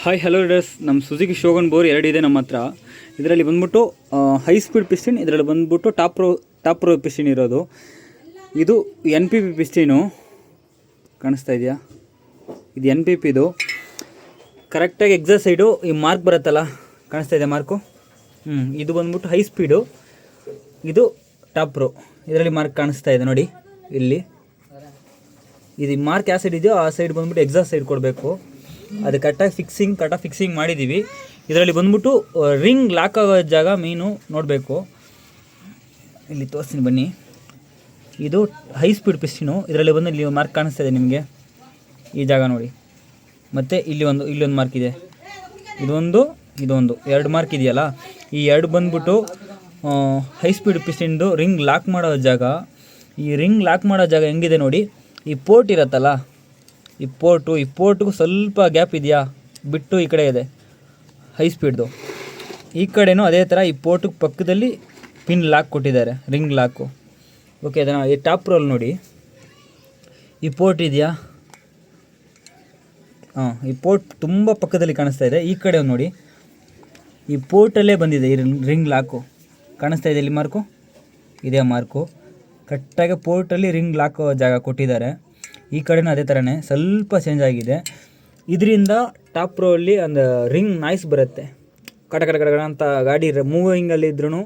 Hi hello does ನಮ್ಮ Suzuki Shogun bore 2 ಇದೆ ನಮ್ಮ ಹತ್ರ. ಇದರಲ್ಲಿ ಬಂದ್ಬಿಟ್ಟು ಹೈ ಸ್ಪೀಡ್ ಪಿಸ್ಟಿನ್, ಇದರಲ್ಲಿ ಬಂದ್ಬಿಟ್ಟು ಟಾಪ್ ಪ್ರೋ ಪಿಸ್ಟಿನ್ ಇರೋದು. ಇದು NPP ಪಿಸ್ಟಿನು ಕಾಣಿಸ್ತಾ ಇದೆಯಾ, ಇದು NPP. ಇದು ಕರೆಕ್ಟಾಗಿ ಎಕ್ಸಾಸ್ಟ್ ಸೈಡು ಈ ಮಾರ್ಕ್ ಬರುತ್ತಲ್ಲ, ಕಾಣಿಸ್ತಾ ಇದೆ ಮಾರ್ಕು. ಇದು ಬಂದ್ಬಿಟ್ಟು ಹೈ ಸ್ಪೀಡು, ಇದು ಟಾಪ್ ಪ್ರೋ. ಇದರಲ್ಲಿ ಮಾರ್ಕ್ ಕಾಣಿಸ್ತಾ ಇದೆ ನೋಡಿ, ಇಲ್ಲಿ ಇದು ಮಾರ್ಕ್ ಯಾವ ಸೈಡ್ ಇದೆಯೋ ಆ ಸೈಡ್ ಬಂದ್ಬಿಟ್ಟು ಎಕ್ಸಾಸ್ಟ್ ಸೈಡ್ ಕೊಡಬೇಕು. ಅದು ಕರೆಕ್ಟಾಗಿ ಫಿಕ್ಸಿಂಗ್ ಮಾಡಿದ್ದೀವಿ. ಇದರಲ್ಲಿ ಬಂದ್ಬಿಟ್ಟು ರಿಂಗ್ ಲಾಕ್ ಆಗೋ ಜಾಗ ಮೀನು ನೋಡಬೇಕು. ಇಲ್ಲಿ ತೋರಿಸ್ತೀನಿ ಬನ್ನಿ. ಇದು ಹೈ ಸ್ಪೀಡ್ ಪಿಸ್ಟಿನು. ಇದರಲ್ಲಿ ಬಂದು ಇಲ್ಲಿ ಮಾರ್ಕ್ ಕಾಣಿಸ್ತಾ ಇದೆ ನಿಮಗೆ, ಈ ಜಾಗ ನೋಡಿ. ಮತ್ತು ಇಲ್ಲೊಂದು ಮಾರ್ಕ್ ಇದೆ, ಇದೊಂದು 2 ಮಾರ್ಕ್ ಇದೆಯಲ್ಲ. ಈ 2 ಬಂದ್ಬಿಟ್ಟು ಹೈ ಸ್ಪೀಡ್ ಪಿಸ್ಟಿನ್ದು ರಿಂಗ್ ಲಾಕ್ ಮಾಡೋ ಜಾಗ. ಈ ರಿಂಗ್ ಲಾಕ್ ಮಾಡೋ ಜಾಗ ಹೆಂಗಿದೆ ನೋಡಿ, ಈ ಪೋರ್ಟ್ ಇರುತ್ತಲ್ಲ, ಈ ಪೋರ್ಟ್ಗೂ ಸ್ವಲ್ಪ ಗ್ಯಾಪ್ ಇದೆಯಾ, ಬಿಟ್ಟು ಈ ಕಡೆ ಇದೆ ಹೈ ಸ್ಪೀಡ್ದು. ಈ ಕಡೆನೂ ಅದೇ ಥರ ಈ ಪೋರ್ಟಿಗೆ ಪಕ್ಕದಲ್ಲಿ ಪಿನ್ ಲಾಕ್ ಕೊಟ್ಟಿದ್ದಾರೆ, ರಿಂಗ್ ಲಾಕು. ಓಕೆ, ಅದನ್ನು ಈ ಟಾಪ್ ರೋಲ್ ನೋಡಿ, ಈ ಪೋರ್ಟ್ ಇದೆಯಾ, ಈ ಪೋರ್ಟ್ ತುಂಬ ಪಕ್ಕದಲ್ಲಿ ಕಾಣಿಸ್ತಾ ಇದೆ. ಈ ಕಡೆ ನೋಡಿ, ಈ ಪೋರ್ಟಲ್ಲೇ ಬಂದಿದೆ ಈ ರಿಂಗ್ ಲಾಕು, ಕಾಣಿಸ್ತಾ ಇದೆ ಇಲ್ಲಿ ಮಾರ್ಕು, ಇದೇ ಮಾರ್ಕು. ಕರೆಕ್ಟಾಗಿ ಪೋರ್ಟಲ್ಲಿ ರಿಂಗ್ ಲಾಕ್ ಜಾಗ ಕೊಟ್ಟಿದ್ದಾರೆ. ಈ ಕಡೆನೂ ಅದೇ ಥರನೇ, ಸ್ವಲ್ಪ ಚೇಂಜ್ ಆಗಿದೆ. ಇದರಿಂದ ಟಾಪ್ ಪ್ರೋಲ್ಲಿ ಒಂದು ರಿಂಗ್ ನಾಯ್ಸ್ ಬರುತ್ತೆ, ಕಡ ಅಂತ. ಗಾಡಿ ಮೂವಿಂಗಲ್ಲಿ ಇದ್ರೂ,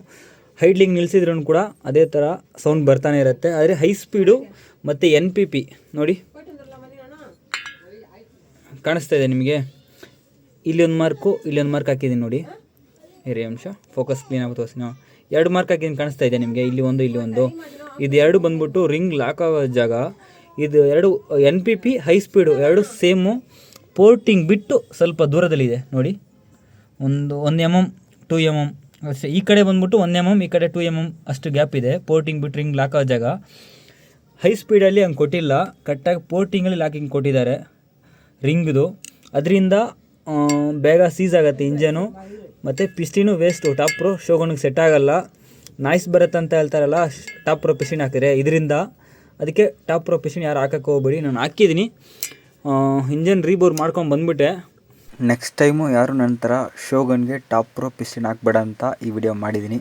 ಹೈಡ್ಲಿಂಗ್ ನಿಲ್ಲಿಸಿದ್ರೂ ಕೂಡ ಅದೇ ಥರ ಸೌಂಡ್ ಬರ್ತಾನೆ ಇರುತ್ತೆ. ಆದರೆ ಹೈ ಸ್ಪೀಡು ಮತ್ತು NPP ನೋಡಿ, ಕಾಣಿಸ್ತಾ ಇದೆ ನಿಮಗೆ. ಇಲ್ಲೊಂದು ಮಾರ್ಕ್ ಹಾಕಿದ್ದೀನಿ ನೋಡಿ, ಇರಿ ಅಂಶ ಫೋಕಸ್ ಕ್ಲೀನಾಗಿ ತೋರಿಸಿ. 2 ಮಾರ್ಕ್ ಹಾಕಿದ್ದೀನಿ, ಕಾಣಿಸ್ತಾ ಇದೆ ನಿಮಗೆ, ಇಲ್ಲಿ ಒಂದು. ಇದು 2 ಬಂದ್ಬಿಟ್ಟು ರಿಂಗ್ ಲಾಕ್ ಆಗೋ ಜಾಗ. ಇದು 2 NPP high speed 2 same. Porting ಬಿಟ್ಟು ಸ್ವಲ್ಪ ದೂರದಲ್ಲಿದೆ ನೋಡಿ, 1 mm 2 mm ಅಷ್ಟೇ. ಈ ಕಡೆ ಬಂದ್ಬಿಟ್ಟು 1 mm, ಈ ಕಡೆ 2 mm ಅಷ್ಟು ಗ್ಯಾಪ್ ಇದೆ. ಪೋರ್ಟಿಂಗ್ ಬಿಟ್ಟು ರಿಂಗ್ ಲಾಕ್ ಆಗೋ ಜಾಗ. ಹೈ ಸ್ಪೀಡಲ್ಲಿ ಹಂಗೆ ಕೊಟ್ಟಿಲ್ಲ, ಕರೆಕ್ಟಾಗಿ ಪೋರ್ಟಿಂಗಲ್ಲಿ ಲಾಕಿಂಗ್ ಕೊಟ್ಟಿದ್ದಾರೆ ರಿಂಗ್ದು. ಅದರಿಂದ ಬೇಗ ಸೀಸ್ ಆಗುತ್ತೆ ಇಂಜನು, ಮತ್ತು ಪಿಸ್ಟಿನೂ ವೇಸ್ಟು. ಟಾಪ್ ಪ್ರೋ ಶೋಗನ್ಗೆ ಸೆಟ್ ಆಗೋಲ್ಲ, ನಾಯ್ಸ್ ಬರುತ್ತೆ ಅಂತ ಹೇಳ್ತಾರಲ್ಲ ಟಾಪ್ ಪ್ರೋ ಪಿಸ್ಟಿನ್ ಹಾಕಿದ್ರೆ ಇದರಿಂದ. ಅದಕ್ಕೆ ಟಾಪ್ ಪ್ರೋ ಪಿಸ್ಟಿನ್ ಯಾರು ಹಾಕೋಕ್ಕೆ ಹೋಗ್ಬೇಡಿ. ನಾನು ಹಾಕಿದ್ದೀನಿ, ಇಂಜನ್ ರೀಬೋರ್ ಮಾಡ್ಕೊಂಡು ಬಂದುಬಿಟ್ಟೆ. ನೆಕ್ಸ್ಟ್ ಟೈಮು ಯಾರು ನನ್ನ ಥರ ಶೋಗನ್ಗೆ ಟಾಪ್ ಪ್ರೋ ಪಿಸ್ಟಿನ್ ಹಾಕ್ಬೇಡ ಅಂತ ಈ ವಿಡಿಯೋ ಮಾಡಿದ್ದೀನಿ.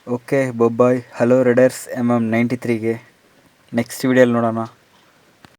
ಓಕೆ, ಬಾಯ್. ಹಲೋ ರೈಡರ್ಸ್ MM93ಗೆ ನೆಕ್ಸ್ಟ್ ವಿಡಿಯೋಲಿ ನೋಡೋಣ.